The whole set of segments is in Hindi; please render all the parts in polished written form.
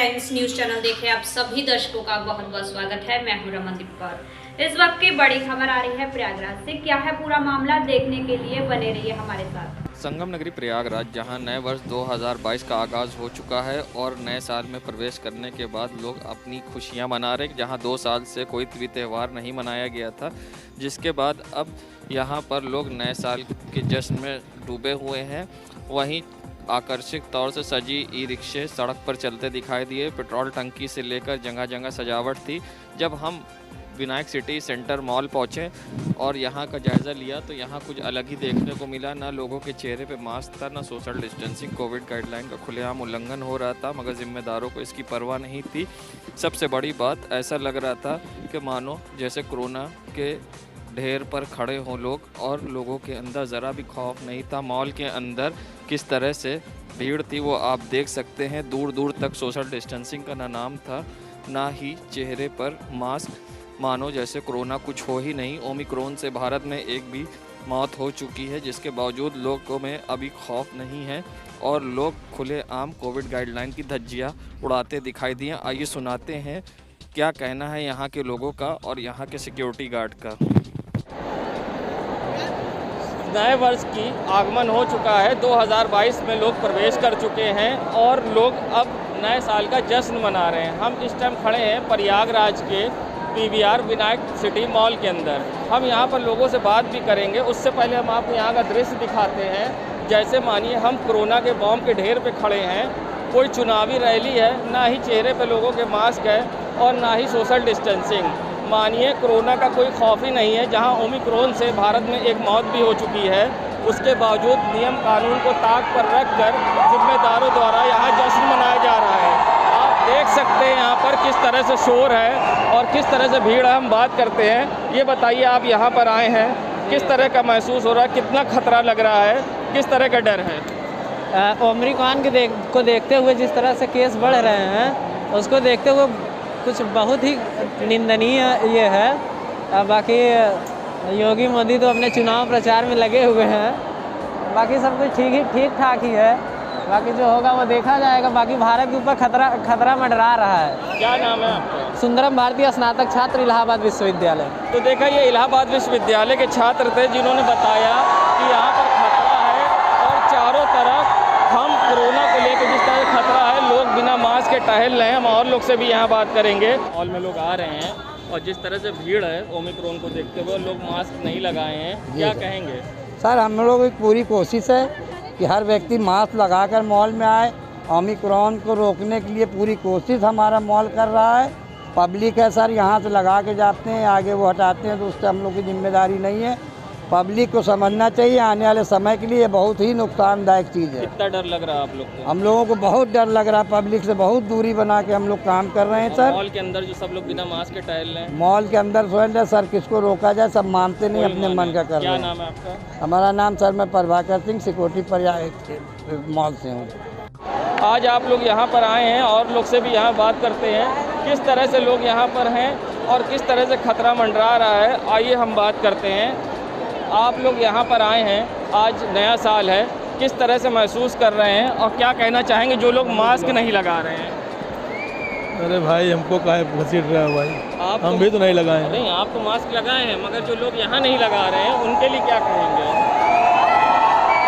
टाइम्स न्यूज चैनल देख रहे आप सभी दर्शकों का बहुत बहुत स्वागत है। मैं हूं रमनदीप कौर। इस वक्त की बड़ी खबर आ रही है प्रयागराज से। क्या है पूरा मामला, देखने के लिए बने रहिए हमारे साथ। संगम नगरी प्रयागराज, जहां नए वर्ष 2022 का आगाज हो चुका है और नए साल में प्रवेश करने के बाद लोग अपनी खुशियां मना रहे, जहां 2 साल से कोई भी त्यौहार नहीं मनाया गया था, जिसके बाद अब यहां पर लोग नए साल के जश्न में डूबे हुए हैं। वहीं आकर्षक तौर से सजी ई रिक्शे सड़क पर चलते दिखाई दिए। पेट्रोल टंकी से लेकर जगह जगह सजावट थी। जब हम विनायक सिटी सेंटर मॉल पहुंचे और यहां का जायज़ा लिया तो यहां कुछ अलग ही देखने को मिला। ना लोगों के चेहरे पे मास्क था, ना सोशल डिस्टेंसिंग, कोविड गाइडलाइन का खुलेआम उल्लंघन हो रहा था, मगर जिम्मेदारों को इसकी परवाह नहीं थी। सबसे बड़ी बात, ऐसा लग रहा था कि मानो जैसे कोरोना के ढेर पर खड़े हों लोग, और लोगों के अंदर ज़रा भी खौफ नहीं था। मॉल के अंदर किस तरह से भीड़ थी वो आप देख सकते हैं। दूर दूर तक सोशल डिस्टेंसिंग का ना नाम था, ना ही चेहरे पर मास्क, मानो जैसे कोरोना कुछ हो ही नहीं। ओमिक्रॉन से भारत में एक भी मौत हो चुकी है, जिसके बावजूद लोगों में अभी खौफ नहीं है और लोग खुलेआम कोविड गाइडलाइन की धज्जियाँ उड़ाते दिखाई दिए। आइए सुनाते हैं क्या कहना है यहाँ के लोगों का और यहाँ के सिक्योरिटी गार्ड का। नए वर्ष की आगमन हो चुका है। 2022 में लोग प्रवेश कर चुके हैं और लोग अब नए साल का जश्न मना रहे हैं। हम इस टाइम खड़े हैं प्रयागराज के PVR विनायक सिटी मॉल के अंदर। हम यहाँ पर लोगों से बात भी करेंगे। उससे पहले हम आपको यहाँ का दृश्य दिखाते हैं। जैसे मानिए हम कोरोना के बॉम्ब के ढेर पे खड़े हैं, कोई चुनावी रैली है, ना ही चेहरे पे लोगों के मास्क है और ना ही सोशल डिस्टेंसिंग। मानिए कोरोना का कोई खौफ ही नहीं है। जहां ओमिक्रॉन से भारत में एक मौत भी हो चुकी है, उसके बावजूद नियम कानून को ताक पर रखकर जिम्मेदारों द्वारा यहां जश्न मनाया जा रहा है। आप देख सकते हैं यहाँ पर किस तरह से शोर है और किस तरह से भीड़ है। हम बात करते हैं। ये बताइए, आप यहाँ पर आए हैं, किस तरह का महसूस हो रहा है, कितना खतरा लग रहा है, किस तरह का डर है? ओमिक्रॉन को देखते हुए जिस तरह से केस बढ़ रहे हैं, उसको देखते हुए कुछ बहुत ही निंदनीय ये है। बाकी योगी मोदी तो अपने चुनाव प्रचार में लगे हुए हैं। बाकी सब कुछ ठीक ठाक ही है। बाकी जो होगा वो देखा जाएगा। बाकी भारत के ऊपर खतरा मंडरा रहा है। क्या नाम है आपका? सुंदरम भारतीय स्नातक छात्र, इलाहाबाद विश्वविद्यालय। तो देखा, ये इलाहाबाद विश्वविद्यालय के छात्र थे जिन्होंने बताया कि यहाँ पर खतरा है और चारों तरफ हम कोरोना को लेकर जिस तरह खतरा है, लोग बिना मास्क के टहल रहे हैं। हम और लोग से भी यहाँ बात करेंगे। मॉल में लोग आ रहे हैं और जिस तरह से भीड़ है ओमिक्रॉन को देखते हुए, लोग मास्क नहीं लगाए हैं। क्या कहेंगे? सर, हम लोगों की पूरी कोशिश है कि हर व्यक्ति मास्क लगाकर मॉल में आए। ओमिक्रॉन को रोकने के लिए पूरी कोशिश हमारा मॉल कर रहा है। पब्लिक है सर, यहाँ से लगा के जाते हैं, आगे वो हटाते हैं, तो उससे हम लोग की जिम्मेदारी नहीं है। पब्लिक को समझना चाहिए आने वाले समय के लिए बहुत ही नुकसानदायक चीज़ है। कितना डर लग रहा है आप लोग को? हम लोगों को बहुत डर लग रहा है। पब्लिक से बहुत दूरी बना के हम लोग काम कर रहे हैं सर। मॉल के अंदर जो सब लोग बिना मास्क के टहल रहे हैं, मॉल के अंदर सोच सर, किसको रोका जाए? सब मानते नहीं, अपने मन का कर रहे हैं। क्या नाम है आपका? हमारा नाम सर, मैं प्रभाकर सिंह, सिक्योरिटी प्रयाग मॉल से हूँ। आज आप लोग यहाँ पर आए हैं और लोग से भी यहाँ बात करते हैं, किस तरह से लोग यहाँ पर हैं और किस तरह से खतरा मंडरा रहा है। आइए हम बात करते हैं। आप लोग यहाँ पर आए हैं, आज नया साल है, किस तरह से महसूस कर रहे हैं और क्या कहना चाहेंगे जो लोग मास्क नहीं लगा रहे हैं? अरे भाई, हमको काहे घसीट रहा है भाई? हम भी तो नहीं लगाए हैं। नहीं, आप तो मास्क लगाए हैं, मगर जो लोग यहाँ नहीं लगा रहे हैं उनके लिए क्या कहेंगे?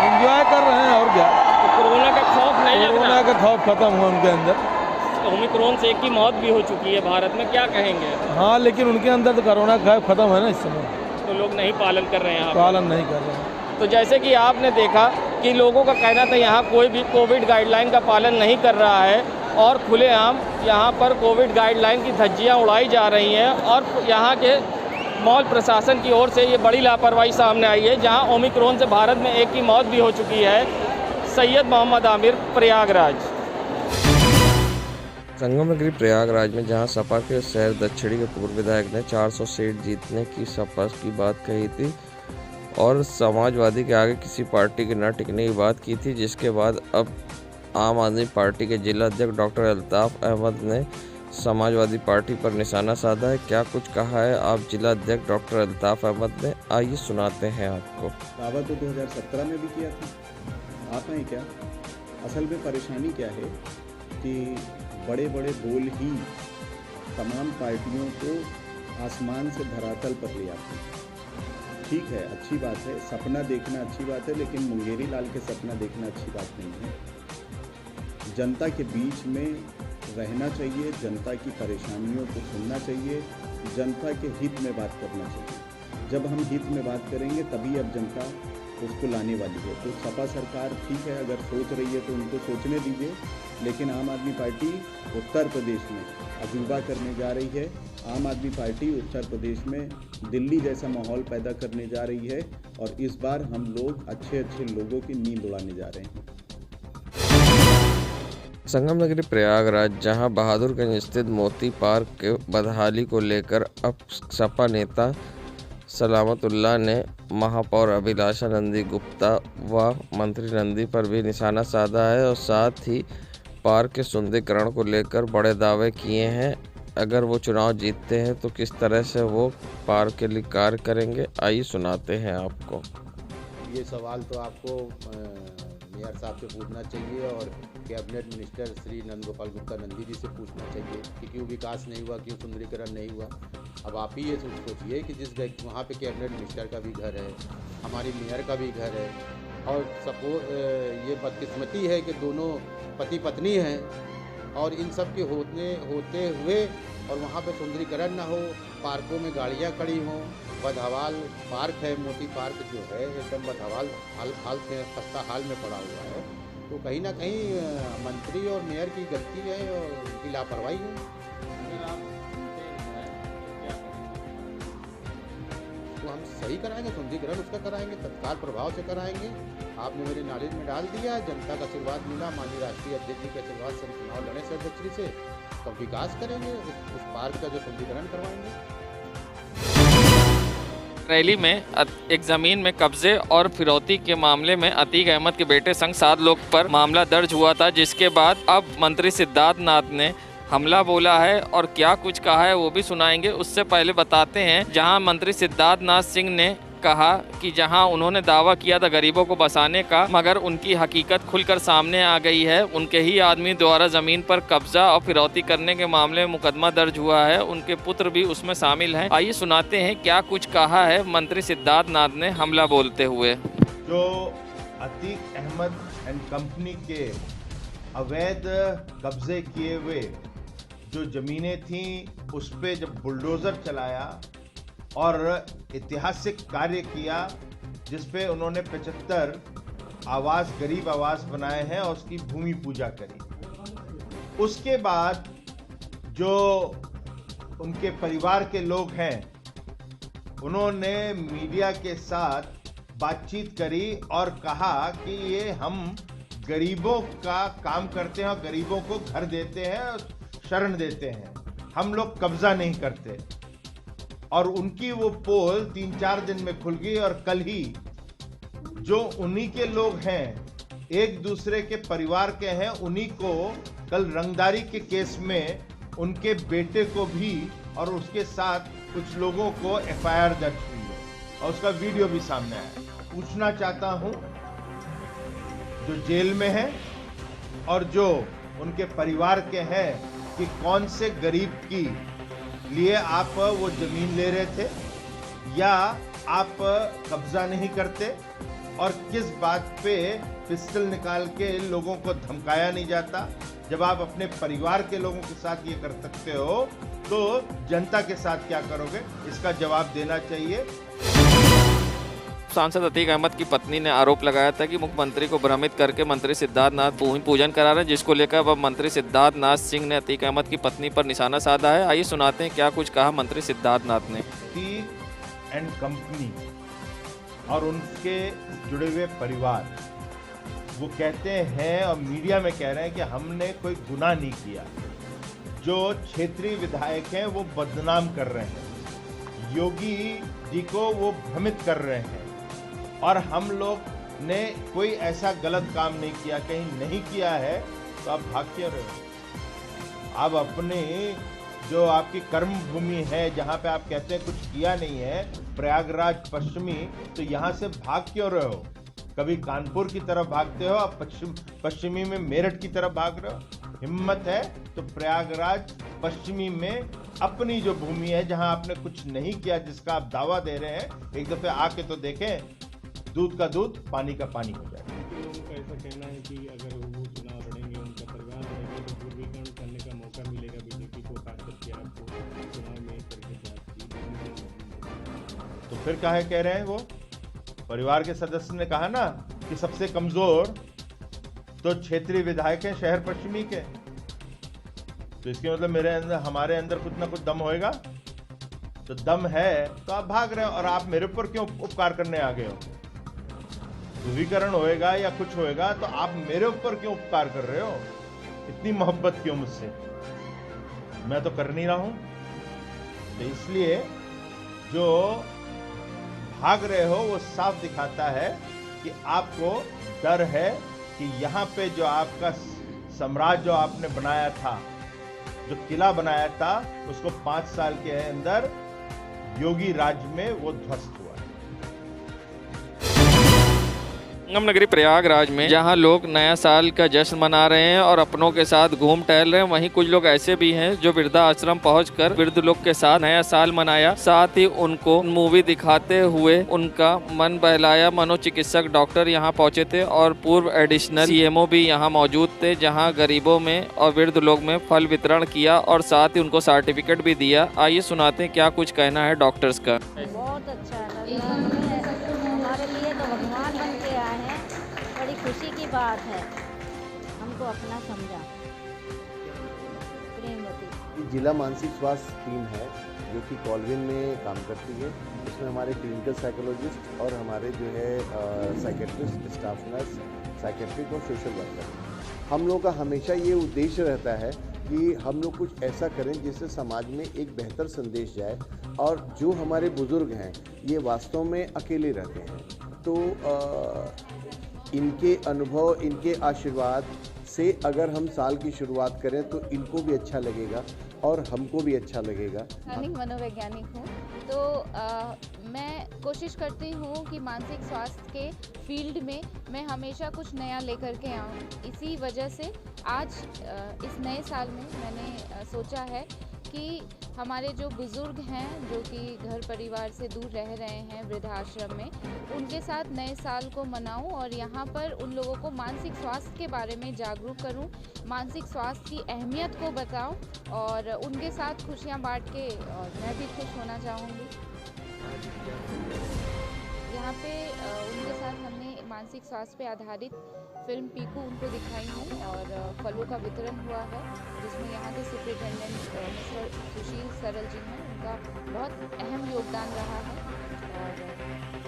एंजॉय कर रहे हैं और क्या। तो कोरोना का खौफ नहीं लग कोरोना रहा? का खौफ खत्म हुआ उनके अंदर। ओमिक्रॉन से एक की मौत भी हो चुकी है भारत में, क्या कहेंगे? हाँ, लेकिन उनके अंदर तो कोरोना का खौफ खत्म है ना इस समय। तो लोग नहीं पालन कर रहे हैं, पालन नहीं कर रहे हैं। तो जैसे कि आपने देखा कि लोगों का कहना था यहाँ कोई भी कोविड गाइडलाइन का पालन नहीं कर रहा है और खुलेआम यहाँ पर कोविड गाइडलाइन की धज्जियाँ उड़ाई जा रही हैं और यहाँ के मॉल प्रशासन की ओर से ये बड़ी लापरवाही सामने आई है, जहाँ ओमिक्रॉन से भारत में एक की मौत भी हो चुकी है। सैयद मोहम्मद आमिर, प्रयागराज। संगम नगरी प्रयागराज में जहां सपा के शहर दक्षिणी के पूर्व विधायक ने 400 सीट जीतने की सपा की बात कही थी और समाजवादी के आगे किसी पार्टी के न टिकने की बात की थी, जिसके बाद अब आम आदमी पार्टी के जिला अध्यक्ष डॉक्टर अल्ताफ अहमद ने समाजवादी पार्टी पर निशाना साधा है। क्या कुछ कहा है आप जिला अध्यक्ष डॉक्टर अल्ताफ अहमद ने, आइए सुनाते हैं आपको। दावा तो 2017 में भी किया था, आप हैं क्या? असल में परेशानी क्या है कि बड़े बड़े बोल ही तमाम पार्टियों को आसमान से धरातल पर ले आते हैं। ठीक है, अच्छी बात है, सपना देखना अच्छी बात है, लेकिन मुंगेरी लाल के सपना देखना अच्छी बात नहीं है। जनता के बीच में रहना चाहिए, जनता की परेशानियों को सुनना चाहिए, जनता के हित में बात करना चाहिए। जब हम हित में बात करेंगे तभी अब जनता उसको लाने वाली है। तो सपा सरकार ठीक है, अगर सोच रही है तो उनको सोचने दीजिए, लेकिन आम आदमी पार्टी उत्तर प्रदेश में अजूबा करने जा रही है। आम आदमी पार्टी उत्तर प्रदेश में दिल्ली जैसा माहौल पैदा करने जा रही है और इस बार हम लोग अच्छे अच्छे लोगों की नींद उड़ाने जा रहे हैं। संगम नगरी प्रयागराज, जहां बहादुरगंज स्थित मोती पार्क के बदहाली को लेकर अब सपा नेता सलामतुल्लाह ने महापौर अभिलाषा नंदी गुप्ता व मंत्री नंदी पर भी निशाना साधा है और साथ ही पार्क के सुंदरीकरण को लेकर बड़े दावे किए हैं। अगर वो चुनाव जीतते हैं तो किस तरह से वो पार्क के लिए कार्य करेंगे, आइए सुनाते हैं आपको। ये सवाल तो आपको मेयर साहब से पूछना चाहिए और कैबिनेट मिनिस्टर श्री नंद गोपाल गुप्ता नंदी जी से पूछना चाहिए कि क्यों विकास नहीं हुआ, क्यों सुंदरीकरण नहीं हुआ। अब आप ही ये सोचिए कि जिस वहाँ पे कैबिनेट मिनिस्टर का भी घर है, हमारी मेयर का भी घर है, और ये बदकिस्मती है कि दोनों पति पत्नी हैं और इन सब के होते हुए और वहाँ पे सुंदरीकरण ना हो, पार्कों में गाड़ियाँ खड़ी हों, बदहवाल पार्क है, मोती पार्क जो है एकदम बदहवाल हाल में खस्ता हाल में पड़ा हुआ है। तो कहीं ना कहीं मंत्री और मेयर की गलती है और उनकी लापरवाही है। तो हम सही कराएंगे, सुंदरीकरण उसका कराएंगे, तत्काल प्रभाव से कराएंगे। आपने मेरे नॉलेज में डाल दिया, जनता का आशीर्वाद मिला, माननीय राष्ट्रीय अध्यक्ष जी के आशीर्वाद से चुनाव लड़े सर्वश्री से, तब विकास करेंगे, उस पार्क का जो सुंदरीकरण करवाएंगे। रैली में एक जमीन में कब्जे और फिरौती के मामले में अतीक अहमद के बेटे संग 7 लोग पर मामला दर्ज हुआ था, जिसके बाद अब मंत्री सिद्धार्थ नाथ ने हमला बोला है और क्या कुछ कहा है वो भी सुनाएंगे। उससे पहले बताते हैं, जहां मंत्री सिद्धार्थ नाथ सिंह ने कहा कि जहां उन्होंने दावा किया था गरीबों को बसाने का, मगर उनकी हकीकत खुलकर सामने आ गई है। उनके ही आदमी द्वारा ज़मीन पर कब्जा और फिरौती करने के मामले में मुकदमा दर्ज हुआ है, उनके पुत्र भी उसमें शामिल हैं। आइए सुनाते हैं क्या कुछ कहा है मंत्री सिद्धार्थ नाथ ने हमला बोलते हुए। जो अतीक अहमद एंड कंपनी के अवैध कब्जे किए हुए जो ज़मीनें थीं, उस पे जब बुलडोज़र चलाया और ऐतिहासिक कार्य किया, जिस पे उन्होंने 75 आवास गरीब आवास बनाए हैं और उसकी भूमि पूजा करी। उसके बाद जो उनके परिवार के लोग हैं, उन्होंने मीडिया के साथ बातचीत करी और कहा कि ये हम गरीबों का काम करते हैं और गरीबों को घर देते हैं, शरण देते हैं, हम लोग कब्जा नहीं करते। और उनकी वो पोल 3-4 दिन में खुल गई और कल ही जो उन्हीं के लोग हैं, एक दूसरे के परिवार के हैं, उन्हीं को कल रंगदारी के केस में उनके बेटे को भी और उसके साथ कुछ लोगों को FIR दर्ज हुई है और उसका वीडियो भी सामने आया। पूछना चाहता हूं, जो जेल में है और जो उनके परिवार के हैं, कि कौन से गरीब की लिए आप वो जमीन ले रहे थे या आप कब्जा नहीं करते, और किस बात पे पिस्टल निकाल के लोगों को धमकाया नहीं जाता। जब आप अपने परिवार के लोगों के साथ ये कर सकते हो तो जनता के साथ क्या करोगे, इसका जवाब देना चाहिए। सांसद अतीक अहमद की पत्नी ने आरोप लगाया था कि मुख्यमंत्री को भ्रमित करके मंत्री सिद्धार्थ नाथ भूमि पूजन करा रहे हैं, जिसको लेकर अब मंत्री सिद्धार्थ नाथ सिंह ने अतीक अहमद की पत्नी पर निशाना साधा है। आइए सुनाते हैं क्या कुछ कहा मंत्री सिद्धार्थ नाथ ने। अतीक एंड कंपनी और उनके जुड़े हुए परिवार वो कहते हैं और मीडिया में कह रहे हैं कि हमने कोई गुनाह नहीं किया। जो क्षेत्रीय विधायक हैं वो बदनाम कर रहे हैं, योगी जी को वो भ्रमित कर रहे हैं, और हम लोग ने कोई ऐसा गलत काम नहीं किया, कहीं नहीं किया है तो आप भाग क्यों रहे हो? आप अपने जो आपकी कर्म भूमि है, जहाँ पे आप कहते हैं कुछ किया नहीं है, प्रयागराज पश्चिमी, तो यहाँ से भाग क्यों रहे हो? कभी कानपुर की तरफ भागते हो, अब पश्चिमी में मेरठ की तरफ भाग रहे हो। हिम्मत है तो प्रयागराज पश्चिमी में अपनी जो भूमि है, जहां आपने कुछ नहीं किया, जिसका आप दावा दे रहे हैं, एक दफे आके तो देखें, दूध का दूध पानी का पानी हो जाएगा। लोगों का ऐसा कहना है कि अगर वो चुनाव लड़ेंगे, उनका परिवार लड़ेगा, तो ध्रुवीकरण करने का मौका मिलेगा बीजेपी को, खास करके आपको चुनाव में इस तरीके से तो फिर काहे कह रहे हैं वो? परिवार के सदस्य ने कहा ना कि सबसे कमजोर तो क्षेत्रीय विधायक हैं शहर पश्चिमी के, तो इसके मतलब मेरे अंदर, हमारे अंदर कुछ ना कुछ दम होएगा। तो दम है तो आप भाग रहे हो, और आप मेरे ऊपर क्यों उपकार करने आ गए हो? ध्रुवीकरण होएगा या कुछ होएगा तो आप मेरे ऊपर क्यों उपकार कर रहे हो? इतनी मोहब्बत क्यों मुझसे? मैं तो कर नहीं रहा हूं। तो इसलिए जो भाग रहे हो वो साफ दिखाता है कि आपको डर है कि यहाँ पे जो आपका साम्राज्य जो आपने बनाया था, जो किला बनाया था, उसको 5 साल के अंदर योगी राज में वो ध्वस्त हुआ। संगम नगरी प्रयागराज में जहां लोग नया साल का जश्न मना रहे हैं और अपनों के साथ घूम टहल रहे हैं, वहीं कुछ लोग ऐसे भी हैं जो वृद्धाश्रम पहुंचकर वृद्ध लोग के साथ नया साल मनाया। साथ ही उनको मूवी दिखाते हुए उनका मन बहलाया। मनोचिकित्सक डॉक्टर यहां पहुंचे थे और पूर्व एडिशनल सीएमओ भी यहां मौजूद थे, जहां गरीबों में और वृद्ध लोग में फल वितरण किया और साथ ही उनको सर्टिफिकेट भी दिया। आइए सुनाते हैं क्या कुछ कहना है डॉक्टर्स का। बहुत अच्छा लगा, हमारे लिए तो भगवान बन के आए हैं, बड़ी खुशी की बात है, हमको अपना समझा। प्रेमवती जिला मानसिक स्वास्थ्य टीम है जो कि कॉलविन में काम करती है। उसमें हमारे क्लिनिकल साइकोलॉजिस्ट और हमारे जो है साइकेट्रिस्ट, स्टाफ नर्स, साइकेट्रिक और सोशल वर्कर। हम लोग का हमेशा ये उद्देश्य रहता है कि हम लोग कुछ ऐसा करें जिससे समाज में एक बेहतर संदेश जाए, और जो हमारे बुज़ुर्ग हैं ये वास्तव में अकेले रहते हैं, तो इनके अनुभव, इनके आशीर्वाद से अगर हम साल की शुरुआत करें तो इनको भी अच्छा लगेगा और हमको भी अच्छा लगेगा। मनोवैज्ञानिक हूँ, तो मैं कोशिश करती हूँ कि मानसिक स्वास्थ्य के फील्ड में मैं हमेशा कुछ नया लेकर के आऊँ। इसी वजह से आज इस नए साल में मैंने सोचा है कि हमारे जो बुज़ुर्ग हैं, जो कि घर परिवार से दूर रह रहे हैं वृद्धाश्रम में, उनके साथ नए साल को मनाऊं और यहाँ पर उन लोगों को मानसिक स्वास्थ्य के बारे में जागरूक करूं, मानसिक स्वास्थ्य की अहमियत को बताऊं और उनके साथ खुशियाँ बांट के, और मैं भी खुश होना चाहूँगी। यहाँ पे उनके साथ हमने मानसिक स्वास्थ्य पे आधारित फिल्म पीकू उनको दिखाई है और फलों का वितरण हुआ है, जिसमें यहाँ के सुपरिटेंडेंट मिस्टर सुशील सरल जी हैं, उनका बहुत अहम योगदान रहा है और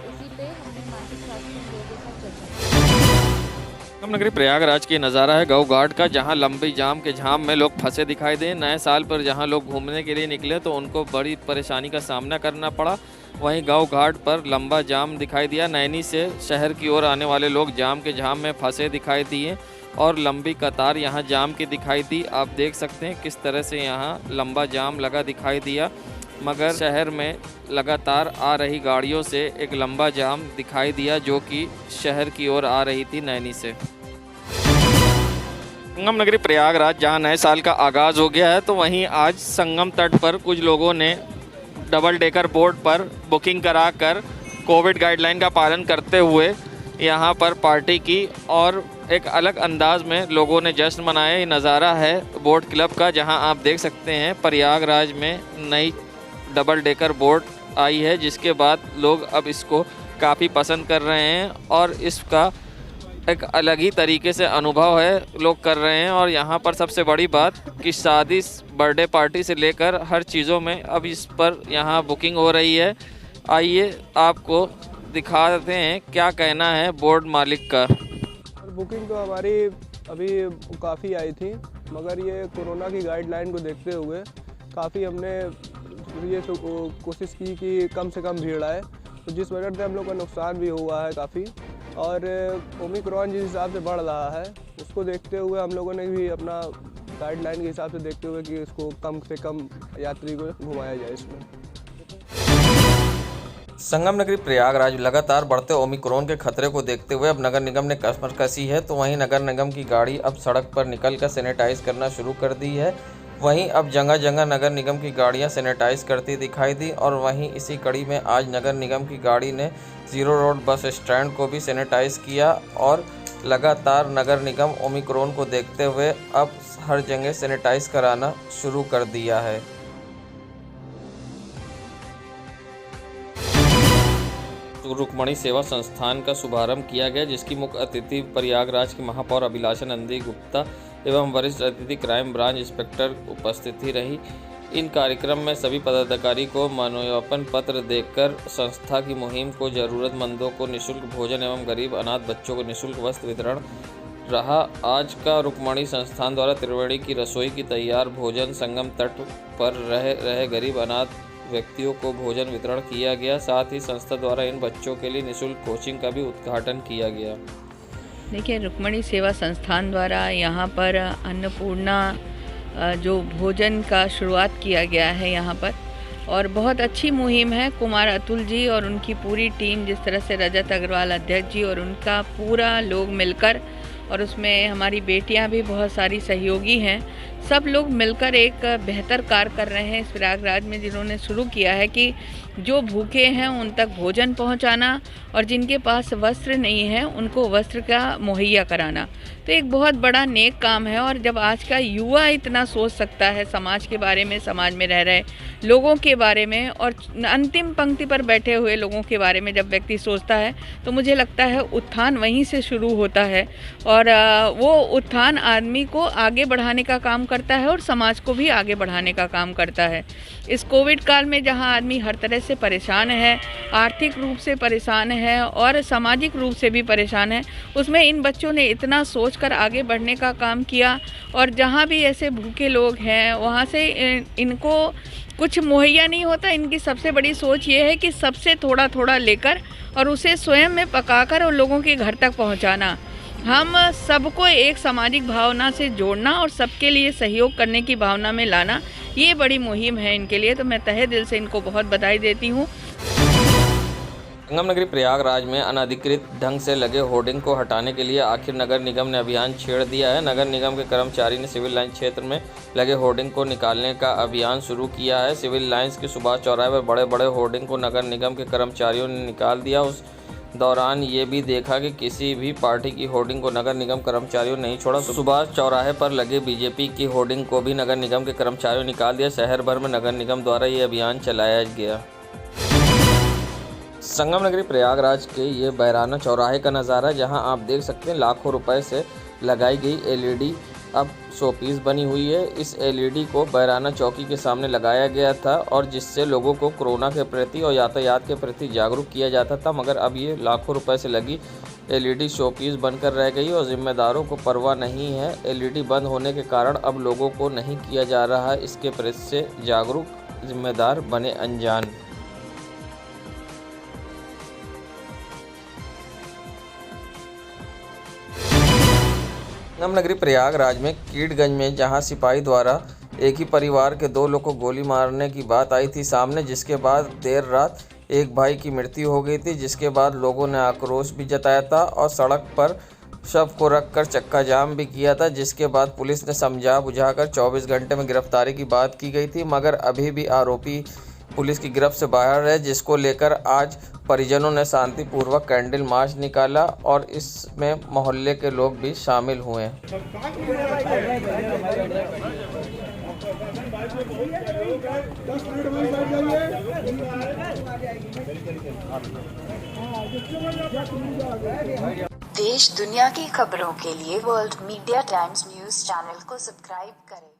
इसी पे हमने मानसिक स्वास्थ्य के लोगों के साथ चर्चा। संगम नगरी प्रयागराज की नज़ारा है गौ घाट का, जहां लंबी जाम के झाम में लोग फंसे दिखाई दे। नए साल पर जहां लोग घूमने के लिए निकले तो उनको बड़ी परेशानी का सामना करना पड़ा। वहीं गौ घाट पर लंबा जाम दिखाई दिया। नैनी से शहर की ओर आने वाले लोग जाम के झाम में फंसे दिखाई दिए और लंबी कतार यहाँ जाम की दिखाई दी। आप देख सकते हैं किस तरह से यहाँ लंबा जाम लगा दिखाई दिया, मगर शहर में लगातार आ रही गाड़ियों से एक लंबा जाम दिखाई दिया जो कि शहर की ओर आ रही थी नैनी से। संगम नगरी प्रयागराज जहां नए साल का आगाज़ हो गया है, तो वहीं आज संगम तट पर कुछ लोगों ने डबल डेकर बोर्ड पर बुकिंग कराकर कोविड गाइडलाइन का पालन करते हुए यहां पर पार्टी की और एक अलग अंदाज में लोगों ने जश्न मनाया। ये नज़ारा है बोट क्लब का, जहां आप देख सकते हैं प्रयागराज में नई डबल डेकर बोट आई है, जिसके बाद लोग अब इसको काफ़ी पसंद कर रहे हैं और इसका एक अलग ही तरीके से अनुभव है लोग कर रहे हैं। और यहाँ पर सबसे बड़ी बात कि शादी, बर्थडे पार्टी से लेकर हर चीज़ों में अब इस पर यहाँ बुकिंग हो रही है। आइए आपको दिखाते हैं क्या कहना है बोर्ड मालिक का। बुकिंग तो हमारी अभी काफ़ी आई थी, मगर ये कोरोना की गाइडलाइन को देखते हुए काफ़ी हमने ये कोशिश की कि कम से कम भीड़ आए, तो जिस वजह से हम लोग का नुकसान भी हुआ है काफ़ी। और ओमिक्रॉन जिस हिसाब से बढ़ रहा है उसको देखते हुए हम लोगों ने भी अपना गाइडलाइन के हिसाब से देखते हुए कि इसको कम से कम यात्री को घुमाया जाए इसमें। संगम नगरी प्रयागराज लगातार बढ़ते ओमिक्रॉन के खतरे को देखते हुए अब नगर निगम ने कमर कसी है, तो वहीं नगर निगम की गाड़ी अब सड़क पर निकलकर सैनिटाइज करना शुरू कर दी है। वहीं अब जगह जगह नगर निगम की गाड़ियां सैनिटाइज करती दिखाई दी और वहीं इसी कड़ी में आज नगर निगम की गाड़ी ने जीरो रोड बस स्टैंड को भी सैनिटाइज किया और लगातार नगर निगम ओमिक्रॉन को देखते हुए अब हर जगह सैनिटाइज कराना शुरू कर दिया है। रुक्मणी सेवा संस्थान का शुभारंभ किया गया, जिसकी मुख्य अतिथि प्रयागराज की महापौर अभिलाषा नंदी गुप्ता एवं वरिष्ठ अतिथि क्राइम ब्रांच इंस्पेक्टर उपस्थित रही। इन कार्यक्रम में सभी पदाधिकारी को मनोज्ञापन पत्र देकर संस्था की मुहिम को जरूरतमंदों को निःशुल्क भोजन एवं गरीब अनाथ बच्चों को निःशुल्क वस्त्र वितरण रहा। आज का रुक्मणी संस्थान द्वारा त्रिवेणी की रसोई की तैयार भोजन संगम तट पर रह रहे गरीब अनाथ व्यक्तियों को भोजन वितरण किया गया। साथ ही संस्था द्वारा इन बच्चों के लिए निःशुल्क कोचिंग का भी उद्घाटन किया गया। देखिए, रुक्मणी सेवा संस्थान द्वारा यहाँ पर अन्नपूर्णा जो भोजन का शुरुआत किया गया है यहाँ पर, और बहुत अच्छी मुहिम है। कुमार अतुल जी और उनकी पूरी टीम, जिस तरह से रजत अग्रवाल अध्यक्ष जी और उनका पूरा लोग मिलकर, और उसमें हमारी बेटियां भी बहुत सारी सहयोगी हैं, सब लोग मिलकर एक बेहतर कार्य कर रहे हैं इस प्रयागराज में, जिन्होंने शुरू किया है कि जो भूखे हैं उन तक भोजन पहुंचाना और जिनके पास वस्त्र नहीं है उनको वस्त्र का मुहैया कराना। तो एक बहुत बड़ा नेक काम है। और जब आज का युवा इतना सोच सकता है समाज के बारे में, समाज में रह रहे लोगों के बारे में और अंतिम पंक्ति पर बैठे हुए लोगों के बारे में जब व्यक्ति सोचता है, तो मुझे लगता है उत्थान वहीं से शुरू होता है और वो उत्थान आदमी को आगे बढ़ाने का काम करता है और समाज को भी आगे बढ़ाने का काम करता है। इस कोविड काल में जहां आदमी हर तरह से परेशान है, आर्थिक रूप से परेशान है और सामाजिक रूप से भी परेशान है, उसमें इन बच्चों ने इतना सोचकर आगे बढ़ने का काम किया। और जहां भी ऐसे भूखे लोग हैं वहां से इनको कुछ मुहैया नहीं होता। इनकी सबसे बड़ी सोच ये है कि सबसे थोड़ा थोड़ा लेकर और उसे स्वयं में पकाकर और लोगों के घर तक पहुंचाना। हम सबको एक सामाजिक भावना से जोड़ना और सबके लिए सहयोग करने की भावना में लाना, ये बड़ी मुहिम है इनके लिए। तो मैं तहे दिल से इनको बहुत बधाई देती हूँ। संगम नगरी प्रयागराज में अनधिकृत ढंग से लगे होर्डिंग को हटाने के लिए आखिर नगर निगम ने अभियान छेड़ दिया है। नगर निगम के कर्मचारी ने सिविल लाइन क्षेत्र में लगे होर्डिंग को निकालने का अभियान शुरू किया है। सिविल लाइंस के सुभाष चौराहे पर बड़े बड़े होर्डिंग को नगर निगम के कर्मचारियों ने निकाल दिया। उस दौरान ये भी देखा कि किसी भी पार्टी की होर्डिंग को नगर निगम कर्मचारियों नहीं छोड़ा। सुभाष चौराहे पर लगे बीजेपी की होर्डिंग को भी नगर निगम के कर्मचारियों ने निकाल दिया। शहर भर में नगर निगम द्वारा ये अभियान चलाया गया। संगम नगरी प्रयागराज के ये बैराना चौराहे का नज़ारा, जहां आप देख सकते हैं लाखों रुपए से लगाई गई एलईडी अब शोपीस बनी हुई है। इस एलईडी को बैराना चौकी के सामने लगाया गया था और जिससे लोगों को कोरोना के प्रति और यातायात के प्रति जागरूक किया जाता था, मगर अब ये लाखों रुपए से लगी एलईडी शोपीस बनकर रह गई और जिम्मेदारों को परवाह नहीं है। एलईडी बंद होने के कारण अब लोगों को नहीं किया जा रहा है इसके प्रति से जागरूक, जिम्मेदार बने अनजान। संगम नगरी प्रयागराज में कीटगंज में जहां सिपाही द्वारा एक ही परिवार के 2 लोग को गोली मारने की बात आई थी सामने, जिसके बाद देर रात एक भाई की मृत्यु हो गई थी, जिसके बाद लोगों ने आक्रोश भी जताया था और सड़क पर शव को रखकर चक्का जाम भी किया था, जिसके बाद पुलिस ने समझा बुझाकर 24 घंटे में गिरफ्तारी की बात की गई थी, मगर अभी भी आरोपी पुलिस की गिरफ्त से बाहर है, जिसको लेकर आज परिजनों ने शांतिपूर्वक कैंडल मार्च निकाला और इसमें मोहल्ले के लोग भी शामिल हुए। देश दुनिया की खबरों के लिए world media times news channel को सब्सक्राइब करें।